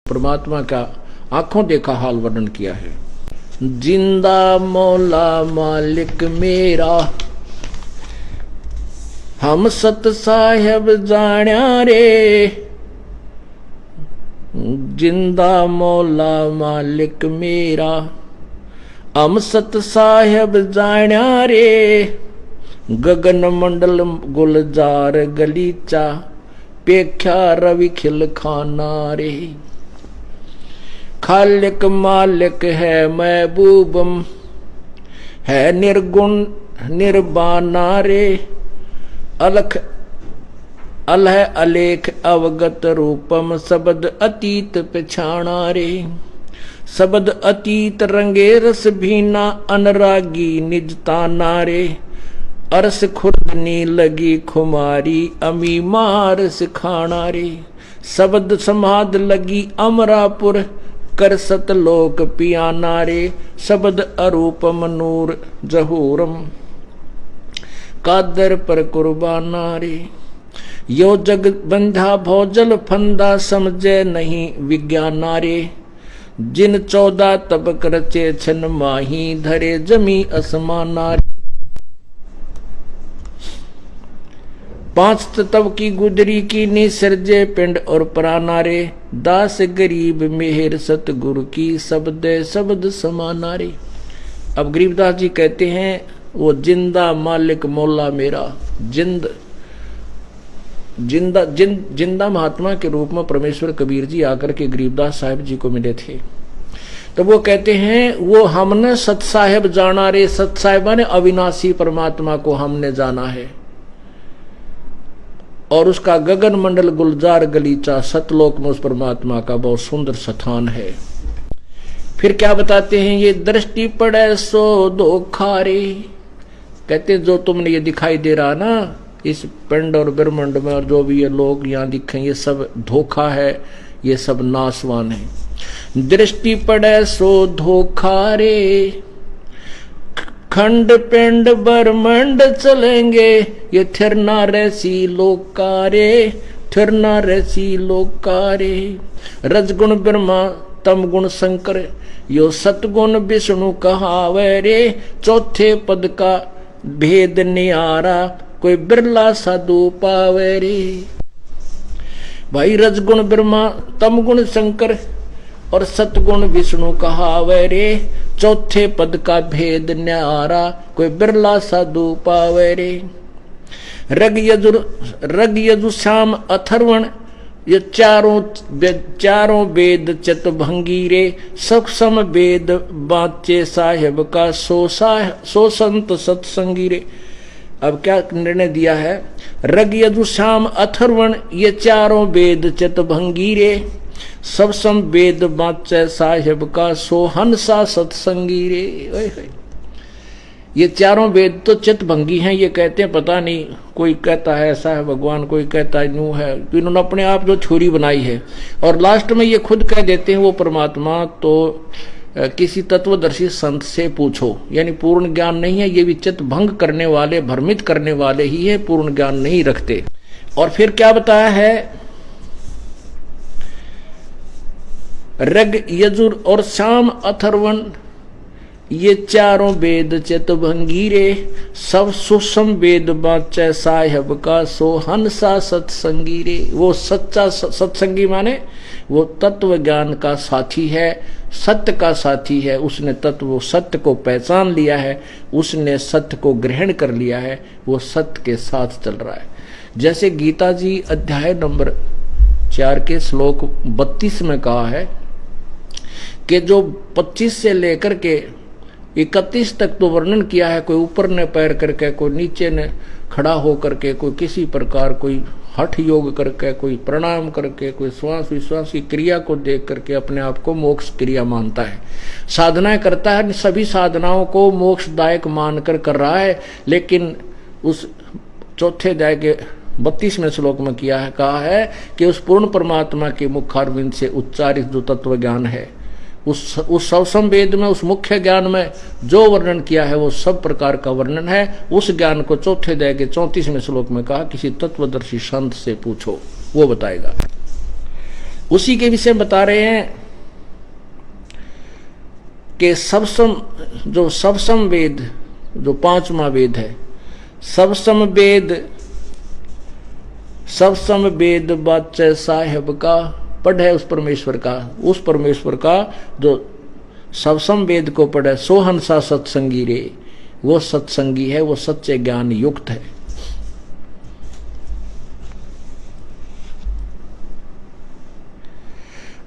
परमात्मा का आंखों देखा हाल वर्णन किया है। जिंदा मौला मालिक मेरा, हम सत साहेब जाण्या रे। जिंदा मौला मालिक मेरा, हम सत साहेब जाण्या रे। गगन मंडल गुलजार गलीचा, पेख्या रवि खिल खाना रे। खालिक मालिक है महबूबम, है निर्गुण निर्बाना रे। अलख अलह अलेख अवगत रूपम, शब्द अतीत पछाणा रे। शब्द अतीत रंगे रस भीना, अनुरागी निज ताना रे। अरस खुर्दनी लगी खुमारी, अमी मार सिखाना रे। शब्द समाध लगी अमरापुर, कर सतलोक पियाना रे। शब्द अरूपम नूर जहूरम, कादर पर कुर्बाना रे। यो जग बंधा भोजल फंदा, समझे नहीं विज्ञाना रे। जिन 14 तबक रचे छन माही, धरे जमी असमाना रे। 5 तत्व की गुदरी की निसर्जे पिंड और प्राणा रे। दास गरीब मेहर सतगुरु की, शब्द शब्द समाना रे। अब गरीबदास जी कहते हैं वो जिंदा मालिक मौला मेरा। जिंदा महात्मा के रूप में परमेश्वर कबीर जी आकर के गरीबदास साहिब जी को मिले थे। तो वो कहते हैं वो हमने सत साहेब जाना रे। सत साहिबा ने अविनाशी परमात्मा को हमने जाना है, और उसका गगन मंडल गुलजार गलीचा, सतलोक में उस परमात्मा का बहुत सुंदर स्थान है। फिर क्या बताते हैं, ये दृष्टि पड़े सो धोखा रे। कहते जो तुमने ये दिखाई दे रहा ना इस पिंड और ब्रह्मांड में, और जो भी ये लोग यहाँ दिखे, ये सब धोखा है, ये सब नासवान है। दृष्टि पड़े सो धोखा रे। खंड पिंड ब्रह्मांड चलेंगे, ये थिरना रैसी लोकारे। थिरना रैसी लोकारे। रजगुण ब्रह्मा तम गुण शंकर, यो सतगुण विष्णु कहावे रे। चौथे पद का भेद नियारा, कोई बिरला साधु पावे रे। भाई रजगुण ब्रह्मा तम गुण शंकर और सतगुण विष्णु कहावे रे। चौथे पद का भेद न्यारा, कोई बिरला साधु पावे रे। रग यजु श्याम अथर्वण, ये चारों वेद चितभंगी रे। सक्षम वेद बाचे साहेब का, सो संत सत्संगी रे। अब क्या निर्णय दिया है, रग यजु श्याम अथर्वण, ये चारों वेद चितभंगी रे। सब सम वेद बाचे साहेब का, सोहनसा सत्संगी रे। ये चारों वेद तो चितभंगी हैं, ये कहते हैं पता नहीं, कोई कहता है ऐसा है भगवान, कोई कहता है न्यू है। तो इन्होंने अपने आप जो छुरी बनाई है, और लास्ट में ये खुद कह देते हैं वो परमात्मा तो किसी तत्वदर्शी संत से पूछो। यानी पूर्ण ज्ञान नहीं है, ये भी चितभंग करने वाले, भ्रमित करने वाले ही है, पूर्ण ज्ञान नहीं रखते। और फिर क्या बताया है, रग यजुर और श्याम अथर्वण, ये चारों वेद चितभंगी रे। सब सुषम वेद बाचे साहेब का, सो हंसा सत्संगी रे। वो सच्चा सत्संगी माने वो तत्व ज्ञान का साथी है, सत्य का साथी है। उसने तत्व सत्य को पहचान लिया है, उसने सत्य को ग्रहण कर लिया है, वो सत्य के साथ चल रहा है। जैसे गीता जी अध्याय नंबर 4 के श्लोक 32 में कहा है कि जो 25 से लेकर के 31 तक तो वर्णन किया है, कोई ऊपर ने पैर करके, कोई नीचे ने खड़ा होकर के, कोई किसी प्रकार कोई हठ योग करके, कोई प्रणाम करके, कोई श्वास विश्वास की क्रिया को देख करके अपने आप को मोक्ष क्रिया मानता है, साधनाएं करता है, सभी साधनाओं को मोक्षदायक मानकर कर रहा है। लेकिन उस चौथे अध्याय के 32वें श्लोक में कहा है कि उस पूर्ण परमात्मा के मुखारविंद से उच्चारित जो तत्व ज्ञान है, उस सवसम वेद में, उस मुख्य ज्ञान में जो वर्णन किया है वो सब प्रकार का वर्णन है। उस ज्ञान को चौथे अध्याय के 34वें श्लोक में कहा किसी तत्वदर्शी संत से पूछो, वो बताएगा। उसी के विषय बता रहे हैं कि सबसम वेद जो पांचवा वेद है, सबसम वेद बाचे साहेब का, पढ़े उस परमेश्वर का जो सबसम वेद को पढ़े, सोहंसा सत्संगी रे, वो सत्संगी है, वो सच्चे ज्ञान युक्त है।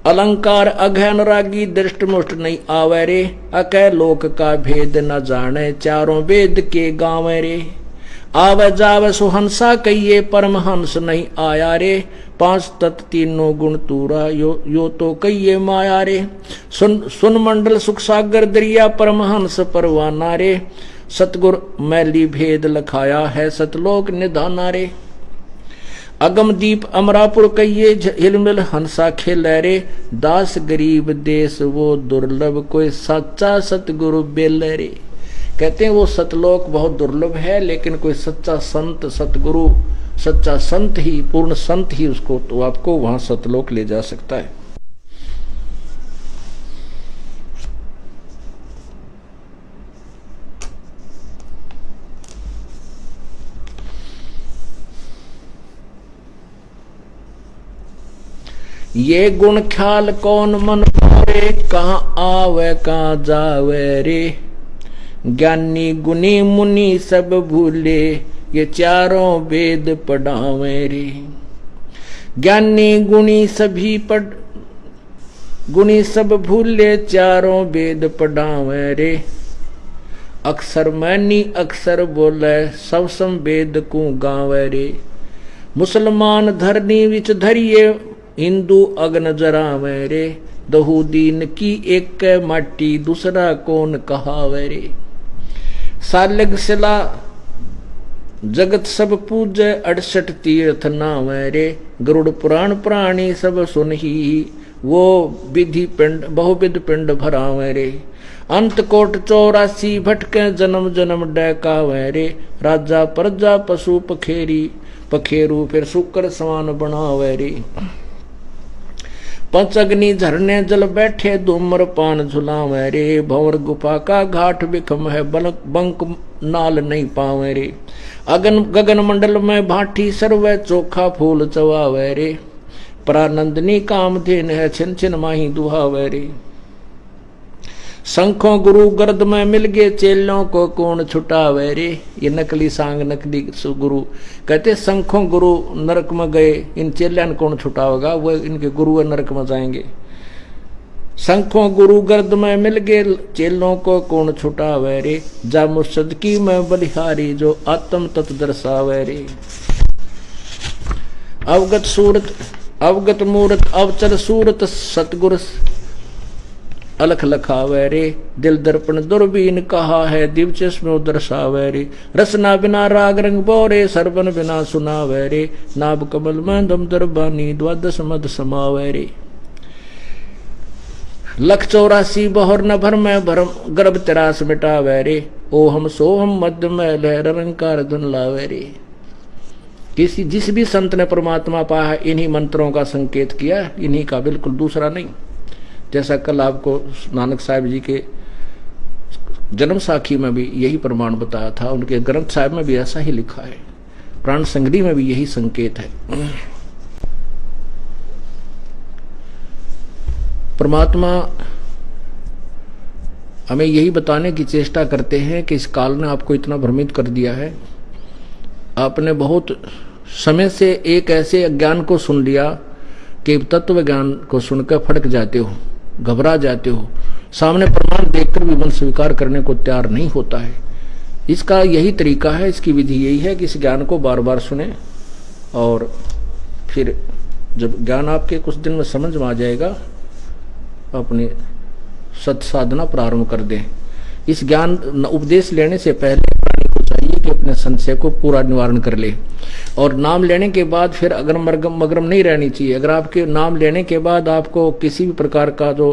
अलंकार अघ अनुरागी दृष्टमुष्ट नहीं आवे रे, अकय लोक का भेद न जाने, चारों वेद के गावे रे। आवे जावे सुहंसा कहिए, परमहंस नहीं आया रे, पांच तत्व तीनों गुण तूरा, यो तो कहिए माया रे। सुन मंडल सुख सागर दरिया, परमहंस परवाना रे, सतगुर मैली भेद लखाया है, सतलोक निधाना रे। अगम दीप अमरापुर कहिए, हिलमिल हंसा खेले रे, दास गरीब देश वो दुर्लभ, कोई सच्चा सतगुरु बेले रे। कहते हैं वो सतलोक बहुत दुर्लभ है, लेकिन कोई सच्चा संत सतगुरु, सच्चा संत ही, पूर्ण संत ही उसको, तो आपको वहां सतलोक ले जा सकता है। ये गुण ख्याल कौन मन मारे, कहाँ आवे कहाँ जावे रे, ज्ञानी गुनी मुनि सब भूले, ये चारों वेद पढ़ावे रे। ज्ञानी गुणी सब भूले, चारों वेद पढ़ावे रे। अक्षर मैनी अक्षर बोले, सब सम वेद को गावे रे। मुसलमान धरनी विच धरिए, हिंदू अग्न जरावे रे। दहू दीन की एक माटी, दूसरा कौन कहावे रे। सालग सिला जगत सब पूजे, 68 तीर्थ नावे रे। गरुड़ पुराण प्राणी सब सुनही, वो विधि पिंड बहुविध पिंड भरावे रे। अंत कोट 84 भटके, जन्म जन्म डैकावे रे। राजा प्रजा पशु पखेरू, फिर शुक्र समान बनावे रे। पंच अग्नि झरने जल बैठे, धूम्र पान झुलावे रे। भंवर गुफा का घाट बिखम है, बंक नाल नहीं पावे रे। गगन मंडल में भाटी सर्वे, चोखा फूल चवावे रे। परानंदनी कामधेन है, छिन छिन माही दुहावे रे। शंखों गुरु गर्द में मिल गए, चेलों को कौन छुटावे रे। ये नकली सांग नकली गुरु कहते, शंखों गुरु नरक में गए, इन चेलन कौन छुटावेगा, वो इनके गुरु नरक में जाएंगे। शंखों गुरु गर्द में मिल गए, चेलों को कौन छुटावे रे। जा मुर्शद की मैं बलिहारी, जो आत्म तत्व दर्शावे रे। अवगत मूरत अवचर सूरत, सतगुर अलख लखावे रे। दिल दर्पण दुर्बीन कहा है, दिव चश्मे दर्शावे रे। रसना बिना राग रंग बोरे, सरबन बिना सुनावे रे। नाभ कमल में दम दरबानी, द्वादश मद समावे रे। 184 बहुर न भर में भरम, गर्भ 83 मिटावे रे। ओ हम सो हम मध्य में लहर रंकार धुन लावे रे। जिस भी संत ने परमात्मा पाया, इन्हीं मंत्रों का संकेत किया, इन्हीं का, बिल्कुल दूसरा नहीं। जैसा कल आपको नानक साहब जी के जन्म साखी में भी यही प्रमाण बताया था, उनके ग्रंथ साहब में भी ऐसा ही लिखा है, प्राण संगरी में भी यही संकेत है। परमात्मा हमें यही बताने की चेष्टा करते हैं कि इस काल ने आपको इतना भ्रमित कर दिया है, आपने बहुत समय से एक ऐसे अज्ञान को सुन लिया कि तत्व ज्ञान को सुनकर फटक जाते हो, घबरा जाते हो, सामने प्रमाण देखकर भी मन स्वीकार करने को तैयार नहीं होता है। इसका यही तरीका है, इसकी विधि यही है कि इस ज्ञान को बार बार सुने, और फिर जब ज्ञान आपके कुछ दिन में समझ में आ जाएगा, अपनी सत साधना प्रारंभ कर दें। इस ज्ञान उपदेश लेने से पहले प्राणी को चाहिए कि अपने संशय को पूरा निवारण कर ले, और नाम लेने के बाद फिर अगर मगरम नहीं रहनी चाहिए। अगर आपके नाम लेने के बाद आपको किसी भी प्रकार का जो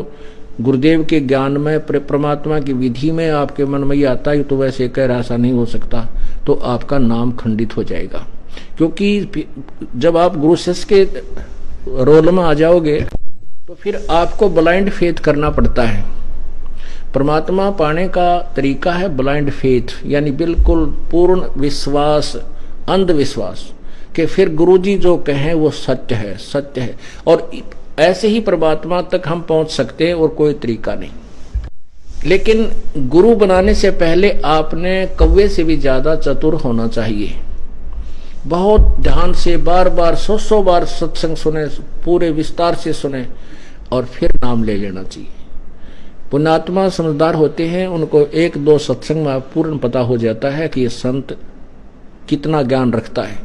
गुरुदेव के ज्ञान में, परमात्मा की विधि में आपके मन में ये आता है तो वैसे कह रहा, ऐसा नहीं हो सकता, तो आपका नाम खंडित हो जाएगा। क्योंकि जब आप गुरु शिष्य के रोल में आ जाओगे तो फिर आपको ब्लाइंड फेथ करना पड़ता है। परमात्मा पाने का तरीका है ब्लाइंड फेथ, यानी बिल्कुल पूर्ण विश्वास, अंधविश्वास कि फिर गुरुजी जो कहें वो सत्य है, सत्य है। और ऐसे ही परमात्मा तक हम पहुंच सकते हैं और कोई तरीका नहीं। लेकिन गुरु बनाने से पहले आपने कौवे से भी ज्यादा चतुर होना चाहिए। बहुत ध्यान से बार बार 100 बार सत्संग सुने, पूरे विस्तार से सुने और फिर नाम ले लेना चाहिए। पुण्यात्मा समझदार होते हैं, उनको 1-2 सत्संग में पूर्ण पता हो जाता है कि ये संत कितना ज्ञान रखता है।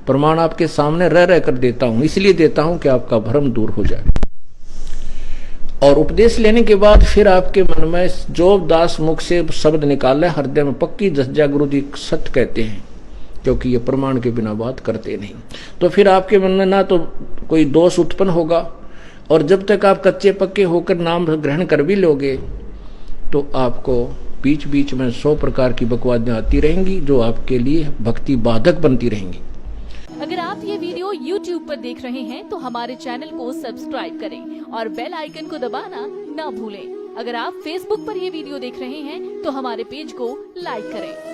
प्रमाण आपके सामने रह रह कर देता हूं, इसलिए देता हूं कि आपका भ्रम दूर हो जाए। और उपदेश लेने के बाद फिर आपके मन में जो दास मुख से शब्द निकाले हृदय में पक्की जज्जा गुरु जी सत्य कहते हैं, क्योंकि ये प्रमाण के बिना बात करते नहीं। तो फिर आपके मन में ना तो कोई दोष उत्पन्न होगा, और जब तक आप कच्चे पक्के होकर नाम ग्रहण कर भी लोगे तो आपको बीच बीच में 100 प्रकार की बकवादियां आती रहेंगी जो आपके लिए भक्ति बाधक बनती रहेंगी। अगर आप ये वीडियो YouTube पर देख रहे हैं तो हमारे चैनल को सब्सक्राइब करें और बेल आइकन को दबाना ना भूलें। अगर आप Facebook पर ये वीडियो देख रहे हैं तो हमारे पेज को लाइक करें।